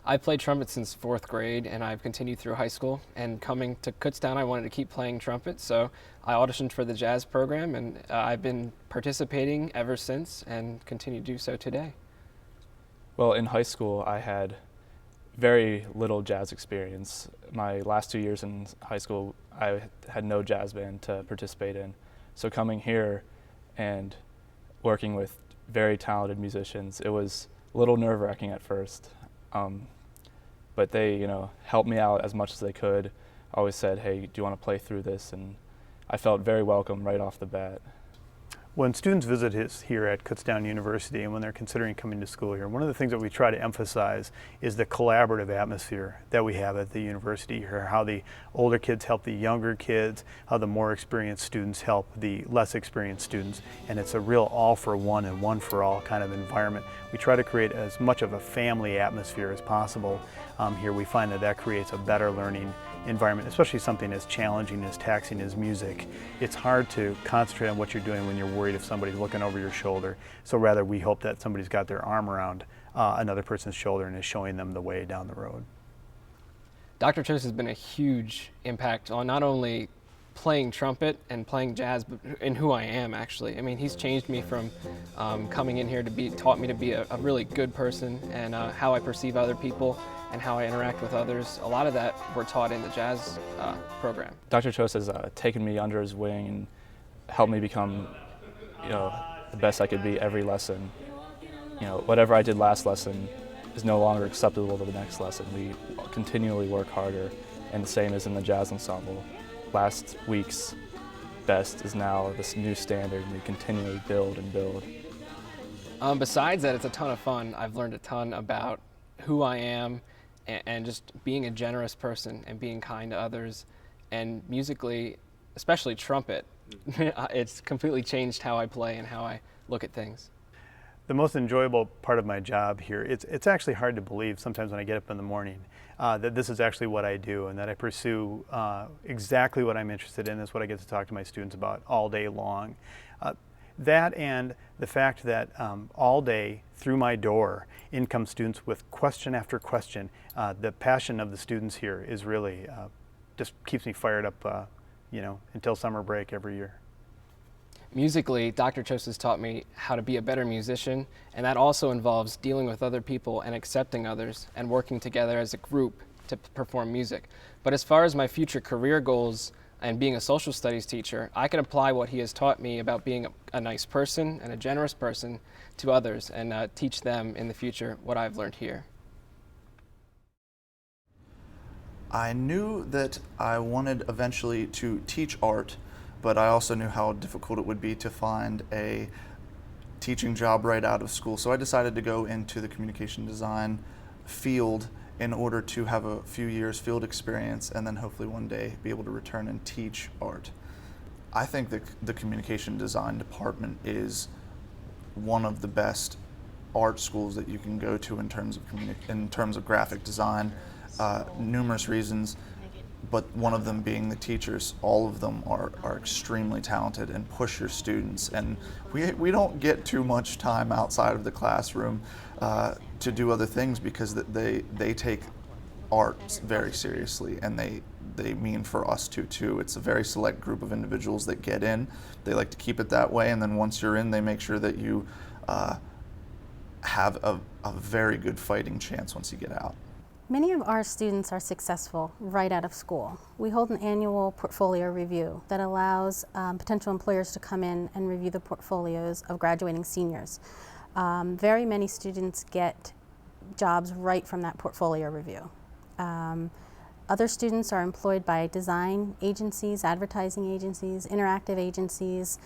I played trumpet since fourth grade, and I've continued through high school. And coming to Kutztown, I wanted to keep playing trumpet, so I auditioned for the jazz program, and I've been participating ever since and continue to do so today. Well, in high school, I had very little jazz experience. My last 2 years in high school, I had no jazz band to participate in. So coming here and working with very talented musicians, it was a little nerve-wracking at first. But they, helped me out as much as they could. Always said, hey, do you want to play through this? And I felt very welcome right off the bat. When students visit us here at Kutztown University and when they're considering coming to school here, one of the things that we try to emphasize is the collaborative atmosphere that we have at the university here, how the older kids help the younger kids, how the more experienced students help the less experienced students, and it's a real all for one and one for all kind of environment. We try to create as much of a family atmosphere as possible here. We find that that creates a better learning environment, especially something as challenging, as taxing as music. It's hard to concentrate on what you're doing when you're worried if somebody's looking over your shoulder. So rather we hope that somebody's got their arm around another person's shoulder and is showing them the way down the road. Dr. Chose has been a huge impact on not only playing trumpet and playing jazz, but in who I am, actually. I mean, he's changed me from coming in here taught me to be a really good person, and how I perceive other people and how I interact with others. A lot of that we're taught in the jazz program. Dr. Chose has taken me under his wing and helped me become, the best I could be every lesson. Whatever I did last lesson is no longer acceptable to the next lesson. We continually work harder, and the same is in the jazz ensemble. Last week's best is now this new standard, and we continually build and build. Besides that, it's a ton of fun. I've learned a ton about who I am and just being a generous person and being kind to others. And musically, especially trumpet, it's completely changed how I play and how I look at things. The most enjoyable part of my job here, it's actually hard to believe sometimes when I get up in the morning that this is actually what I do and that I pursue exactly what I'm interested in. Is what I get to talk to my students about all day long. That and the fact that all day through my door in come students with question after question. The passion of the students here is really just keeps me fired up until summer break every year. Musically, Dr. Chose has taught me how to be a better musician, and that also involves dealing with other people and accepting others and working together as a group to perform music. But as far as my future career goals and being a social studies teacher, I can apply what he has taught me about being a nice person and a generous person to others and teach them in the future what I've learned here. I knew that I wanted eventually to teach art, but I also knew how difficult it would be to find a teaching job right out of school. So I decided to go into the communication design field in order to have a few years field experience and then hopefully one day be able to return and teach art. I think that the communication design department is one of the best art schools that you can go to in terms of graphic design. Numerous reasons, but one of them being the teachers. All of them are extremely talented and push your students, and we don't get too much time outside of the classroom to do other things because they take art very seriously, and they mean for us to too. It's a very select group of individuals that get in. They like to keep it that way, and then once you're in, they make sure that you have a very good fighting chance once you get out. Many of our students are successful right out of school. We hold an annual portfolio review that allows potential employers to come in and review the portfolios of graduating seniors. Very many students get jobs right from that portfolio review. Other students are employed by design agencies, advertising agencies, interactive agencies,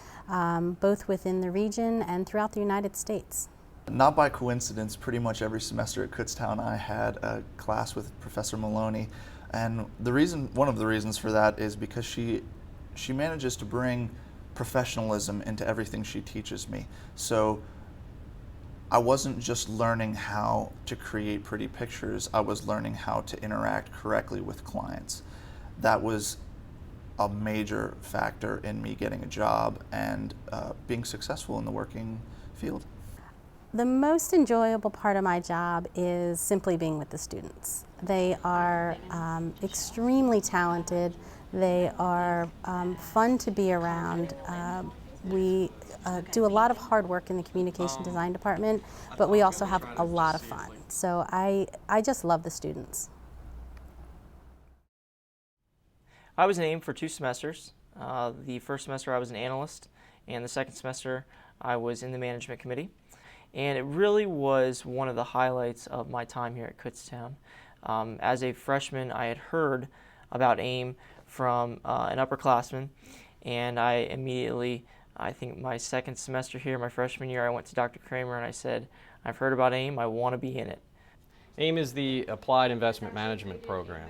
both within the region and throughout the United States. Not by coincidence, pretty much every semester at Kutztown I had a class with Professor Maloney, and one of the reasons for that is because she manages to bring professionalism into everything she teaches me. So I wasn't just learning how to create pretty pictures, I was learning how to interact correctly with clients. That was a major factor in me getting a job and being successful in the working field. The most enjoyable part of my job is simply being with the students. They are extremely talented. They are fun to be around. We do a lot of hard work in the communication design department, but we also have a lot of fun. So I just love the students. I was in AIM for 2 semesters. The first semester I was an analyst, and the second semester I was in the management committee. And it really was one of the highlights of my time here at Kutztown. As a freshman, I had heard about AIM from an upperclassman, and I immediately, I think my second semester here, my freshman year, I went to Dr. Kramer and I said, I've heard about AIM, I want to be in it. AIM is the Applied Investment Management Program.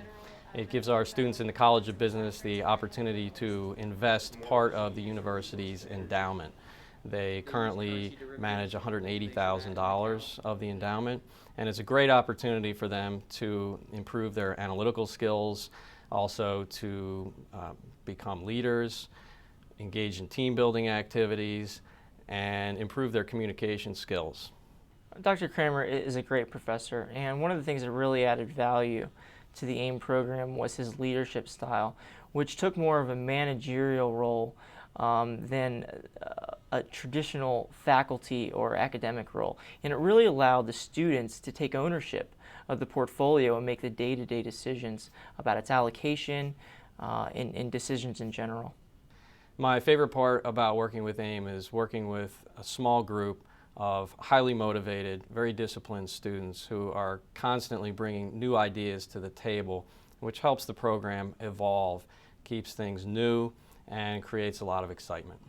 It gives our students in the College of Business the opportunity to invest part of the university's endowment. They currently manage $180,000 of the endowment, and it's a great opportunity for them to improve their analytical skills, also to become leaders, engage in team building activities, and improve their communication skills. Dr. Kramer is a great professor, and one of the things that really added value to the AIM program was his leadership style, which took more of a managerial role than a traditional faculty or academic role. And it really allowed the students to take ownership of the portfolio and make the day-to-day decisions about its allocation and decisions in general. My favorite part about working with AIM is working with a small group of highly motivated, very disciplined students who are constantly bringing new ideas to the table, which helps the program evolve, keeps things new, and creates a lot of excitement.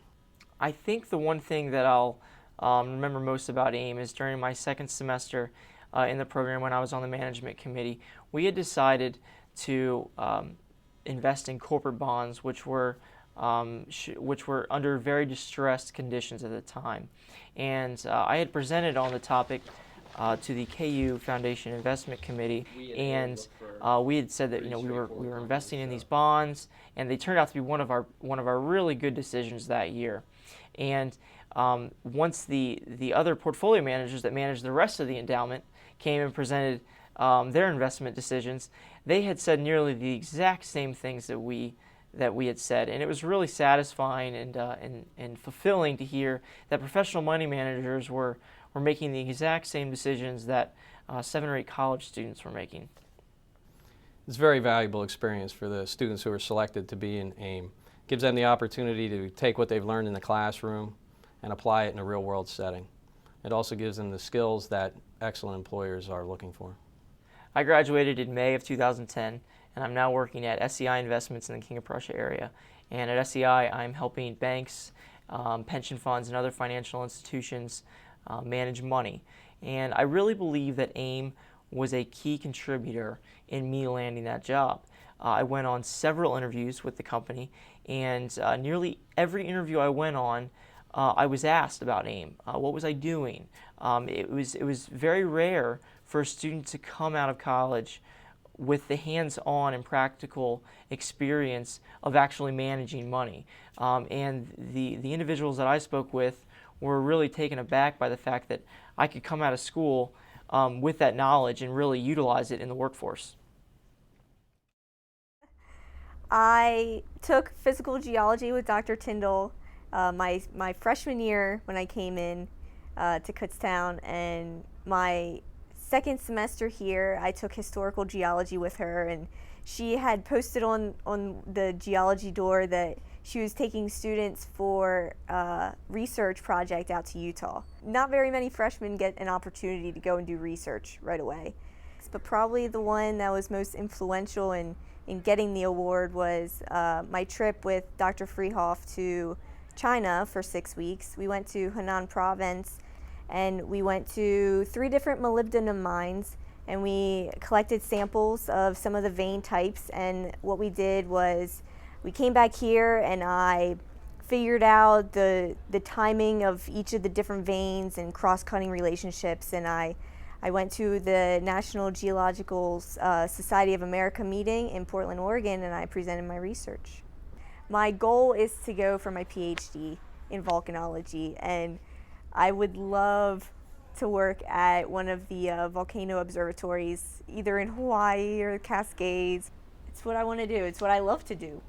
I think the one thing that I'll remember most about AIM is during my second semester in the program when I was on the management committee, we had decided to invest in corporate bonds which were under very distressed conditions at the time. And I had presented on the topic to the KU Foundation Investment Committee, and we had said that we were investing in these bonds, and they turned out to be one of our really good decisions that year. And once the other portfolio managers that managed the rest of the endowment came and presented their investment decisions, they had said nearly the exact same things that we had said, and it was really satisfying and fulfilling to hear that professional money managers were making the exact same decisions that 7 or 8 college students were making. It's a very valuable experience for the students who are selected to be in AIM. It gives them the opportunity to take what they've learned in the classroom and apply it in a real-world setting. It also gives them the skills that excellent employers are looking for. I graduated in May of 2010, and I'm now working at SEI Investments in the King of Prussia area. And at SEI, I'm helping banks, pension funds, and other financial institutions manage money. And I really believe that AIM was a key contributor in me landing that job. I went on several interviews with the company, and nearly every interview I went on, I was asked about AIM. What was I doing? It was very rare for a student to come out of college with the hands-on and practical experience of actually managing money. And the individuals that I spoke with were really taken aback by the fact that I could come out of school with that knowledge and really utilize it in the workforce. I took physical geology with Dr. Tyndall my freshman year when I came in to Kutztown, and my second semester here I took historical geology with her, and she had posted on the geology door that she was taking students for a research project out to Utah. Not very many freshmen get an opportunity to go and do research right away, but probably the one that was most influential in getting the award was my trip with Dr. Freehoff to China for 6 weeks. We went to Henan province, and we went to 3 different molybdenum mines, and we collected samples of some of the vein types. And what we did was we came back here, and I figured out the timing of each of the different veins and cross-cutting relationships, and I went to the National Geological Society of America meeting in Portland, Oregon, and I presented my research. My goal is to go for my PhD in volcanology, and I would love to work at one of the volcano observatories, either in Hawaii or the Cascades. It's what I want to do. It's what I love to do.